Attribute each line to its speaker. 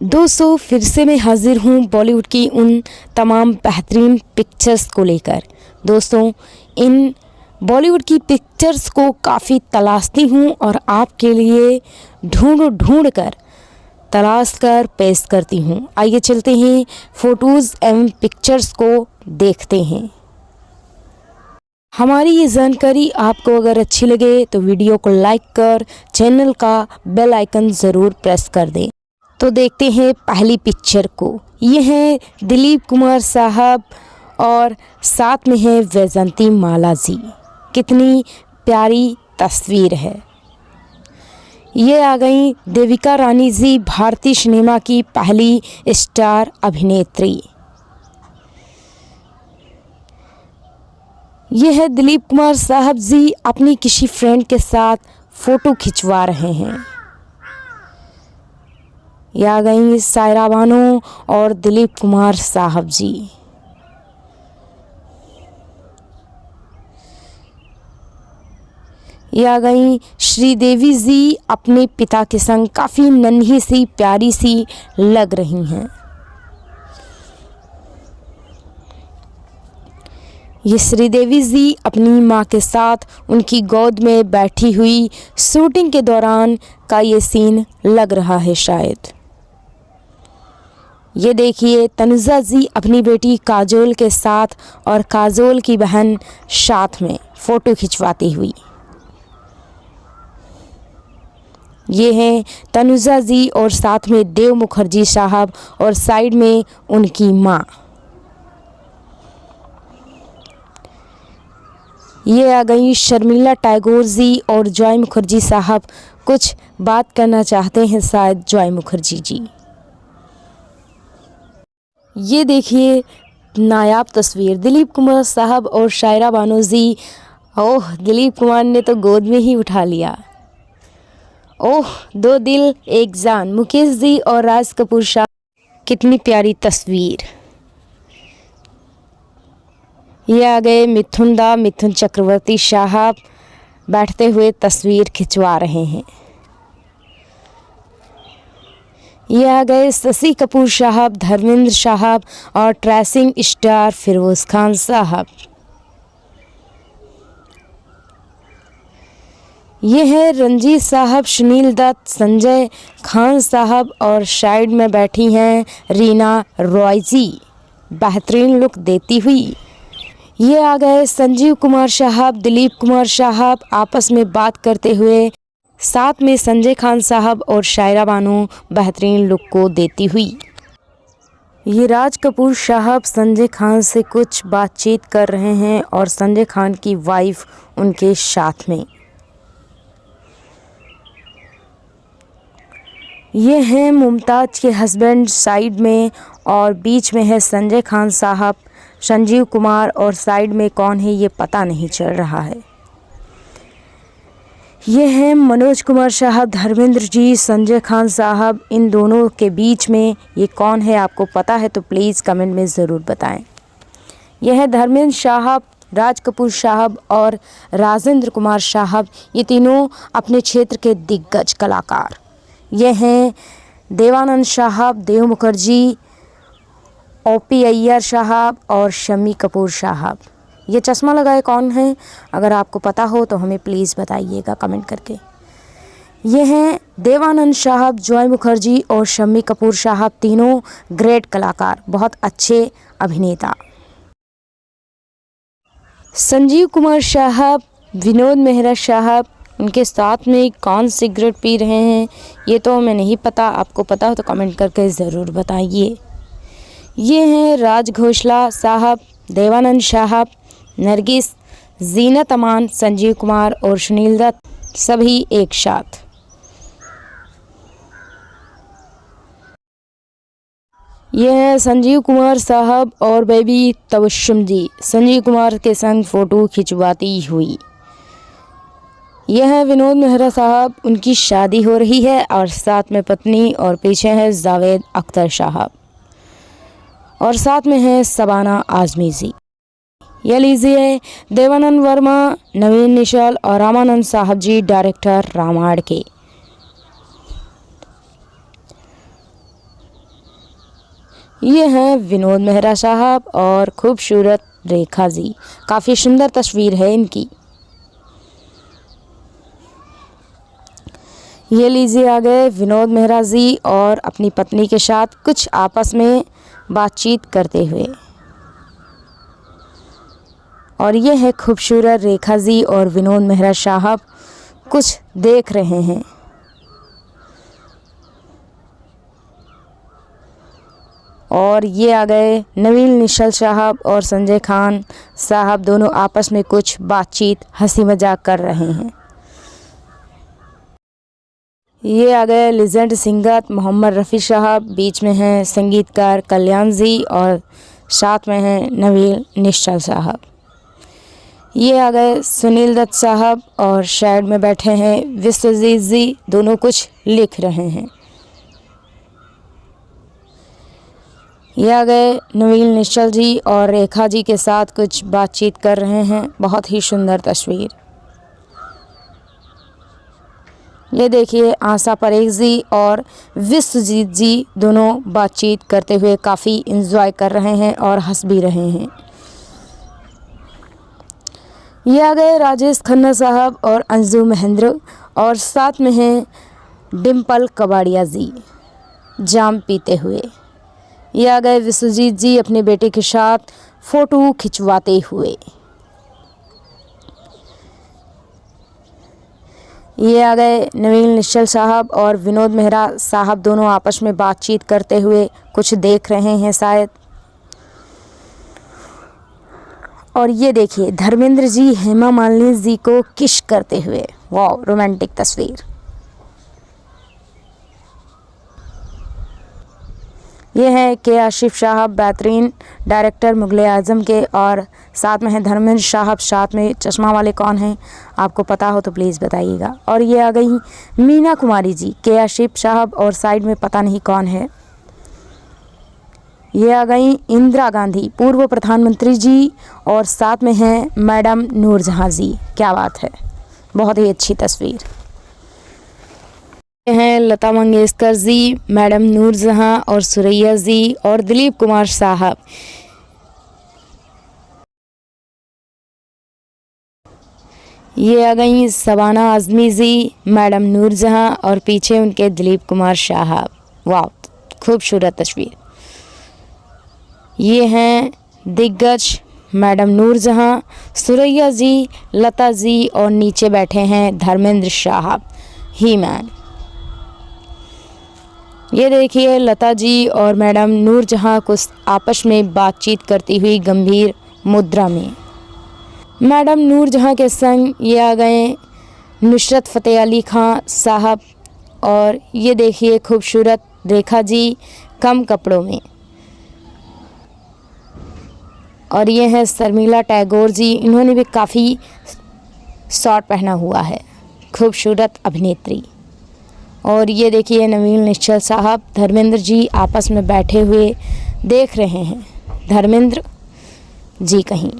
Speaker 1: दोस्तों फिर से मैं हाजिर हूँ बॉलीवुड की उन तमाम बेहतरीन पिक्चर्स को लेकर। दोस्तों इन बॉलीवुड की पिक्चर्स को काफ़ी तलाशती हूँ और आपके लिए ढूंढ कर तलाश कर पेश करती हूँ। आइए चलते हैं फ़ोटोज़ एवं पिक्चर्स को देखते हैं। हमारी ये जानकारी आपको अगर अच्छी लगे तो वीडियो को लाइक कर चैनल का बेल आइकन ज़रूर प्रेस कर दें। तो देखते हैं पहली पिक्चर को। ये है दिलीप कुमार साहब और साथ में है वैजंती माला जी। कितनी प्यारी तस्वीर है। ये आ गई देविका रानी जी, भारतीय सिनेमा की पहली स्टार अभिनेत्री। ये है दिलीप कुमार साहब जी अपनी किसी फ्रेंड के साथ फ़ोटो खिंचवा रहे हैं। ये आ गई सायरा बानो और दिलीप कुमार साहब जी। ये आ गई श्रीदेवी जी अपने पिता के संग, काफ़ी नन्ही सी प्यारी सी लग रही हैं। ये श्रीदेवी जी अपनी माँ के साथ उनकी गोद में बैठी हुई शूटिंग के दौरान का ये सीन लग रहा है शायद। ये देखिए तनुजा जी अपनी बेटी काजोल के साथ और काजोल की बहन साथ में फ़ोटो खिंचवाती हुई। ये हैं तनुजा जी और साथ में देव मुखर्जी साहब और साइड में उनकी माँ। ये आ गई शर्मिला टैगोर जी और जॉय मुखर्जी साहब। कुछ बात करना चाहते हैं शायद जॉय मुखर्जी जी। ये देखिए नायाब तस्वीर दिलीप कुमार साहब और सायरा बानो जी। ओह दिलीप कुमार ने तो गोद में ही उठा लिया। ओह दो दिल एक जान, मुकेश जी और राज कपूर साहब। कितनी प्यारी तस्वीर। ये आ गए मिथुन चक्रवर्ती साहब बैठते हुए तस्वीर खिंचवा रहे हैं। ये आ गए शशि कपूर साहब, धर्मेंद्र साहब और ट्रेसिंग स्टार फिरोज खान साहब। ये है रंजीत साहब, सुनील दत्त, संजय खान साहब और साइड में बैठी हैं रीना रॉय जी, बेहतरीन लुक देती हुई। ये आ गए संजीव कुमार साहब, दिलीप कुमार साहब आपस में बात करते हुए, साथ में संजय खान साहब और सायरा बानो बेहतरीन लुक को देती हुई। ये राज कपूर साहब संजय खान से कुछ बातचीत कर रहे हैं और संजय खान की वाइफ उनके साथ में। ये हैं मुमताज़ के हस्बैंड साइड में और बीच में है संजय खान साहब, संजीव कुमार और साइड में कौन है ये पता नहीं चल रहा है। ये हैं मनोज कुमार साहब, धर्मेंद्र जी, संजय खान साहब। इन दोनों के बीच में ये कौन है आपको पता है तो प्लीज़ कमेंट में ज़रूर बताएं। यह है धर्मेंद्र साहब, राज कपूर साहब और राजेंद्र कुमार साहब। ये तीनों अपने क्षेत्र के दिग्गज कलाकार। ये हैं देवानंद साहब, देव मुखर्जी, ओपी अय्यर साहब और शम्मी कपूर साहब। ये चश्मा लगाए कौन है अगर आपको पता हो तो हमें प्लीज़ बताइएगा कमेंट करके। ये हैं देवानंद साहब, जॉय मुखर्जी और शम्मी कपूर साहब, तीनों ग्रेट कलाकार, बहुत अच्छे अभिनेता। संजीव कुमार साहब, विनोद मेहरा साहब, उनके साथ में कौन सिगरेट पी रहे हैं ये तो हमें नहीं पता, आपको पता हो तो कमेंट करके ज़रूर बताइए। ये हैं राज घोषला साहब, देवानंद साहब, नरगिस, जीनत अमान, संजीव कुमार और सुनील दत्त, सभी एक साथ। ये है संजीव कुमार साहब और बेबी तबस्सुम जी, संजीव कुमार के संग फ़ोटो खिंचवाती हुई। यह है विनोद मेहरा साहब, उनकी शादी हो रही है और साथ में पत्नी और पीछे है जावेद अख्तर साहब और साथ में है शबाना आज़मी जी। यह लीजिए देवानंद वर्मा, नवीन निश्चल और रामानंद साहब जी, डायरेक्टर रामायण के। ये हैं विनोद मेहरा साहब और खूबसूरत रेखा जी। काफ़ी सुंदर तस्वीर है इनकी। ये लीजिए आ गए विनोद मेहरा जी और अपनी पत्नी के साथ कुछ आपस में बातचीत करते हुए। और ये है खूबसूरत रेखा जी और विनोद मेहरा साहब कुछ देख रहे हैं। और ये आ गए नवीन निश्चल साहब और संजय खान साहब, दोनों आपस में कुछ बातचीत हंसी मजाक कर रहे हैं। ये आ गए लेजेंड सिंगर मोहम्मद रफ़ी साहब, बीच में हैं संगीतकार कल्याण जी और साथ में हैं नवीन निश्चल साहब। ये आ गए सुनील दत्त साहब और साइड में बैठे हैं विश्वजीत जी, दोनों कुछ लिख रहे हैं। ये आ गए नवीन निश्चल जी और रेखा जी के साथ कुछ बातचीत कर रहे हैं। बहुत ही सुंदर तस्वीर। ये देखिए आशा परेख जी और विश्वजीत जी दोनों बातचीत करते हुए काफ़ी एंजॉय कर रहे हैं और हंस भी रहे हैं। ये आ गए राजेश खन्ना साहब और अंजू महेंद्र और साथ में हैं डिम्पल कबाड़िया जी जाम पीते हुए। ये आ गए विश्वजीत जी अपने बेटे के साथ फ़ोटो खिंचवाते हुए। ये आ गए नवीन निश्चल साहब और विनोद मेहरा साहब, दोनों आपस में बातचीत करते हुए कुछ देख रहे हैं शायद। और ये देखिए धर्मेंद्र जी हेमा मालिनी जी को किस करते हुए। वाह, रोमांटिक तस्वीर। ये है के आशिफ साहब, बेहतरीन डायरेक्टर मुगले आज़म के, और साथ में है धर्मेंद्र साहब। साथ में चश्मा वाले कौन हैं, आपको पता हो तो प्लीज़ बताइएगा। और ये आ गई मीना कुमारी जी, के आशिफ साहब और साइड में पता नहीं कौन है। ये आ गई इंदिरा गांधी पूर्व प्रधानमंत्री जी और साथ में हैं मैडम नूरजहां जी। क्या बात है, बहुत ही अच्छी तस्वीर। हैं लता मंगेशकर जी, मैडम नूरजहां और सुरैया जी और दिलीप कुमार साहब। ये आ गई शबाना आज़मी जी, मैडम नूरजहां और पीछे उनके दिलीप कुमार साहब। वाह, खूबसूरत तस्वीर। ये हैं दिग्गज मैडम नूरजहां, सुरैया जी, लता जी और नीचे बैठे हैं धर्मेंद्र साहब, ही मैन। ये देखिए लता जी और मैडम नूरजहां कुछ आपस में बातचीत करती हुई गंभीर मुद्रा में। मैडम नूरजहां के संग ये आ गए नुसरत फ़तेह अली खां साहब और ये देखिए खूबसूरत रेखा जी कम कपड़ों में। और ये है शर्मिला टैगोर जी, इन्होंने भी काफ़ी शॉर्ट पहना हुआ है, खूबसूरत अभिनेत्री। और ये देखिए नवीन निश्चल साहब, धर्मेंद्र जी आपस में बैठे हुए देख रहे हैं धर्मेंद्र जी कहीं।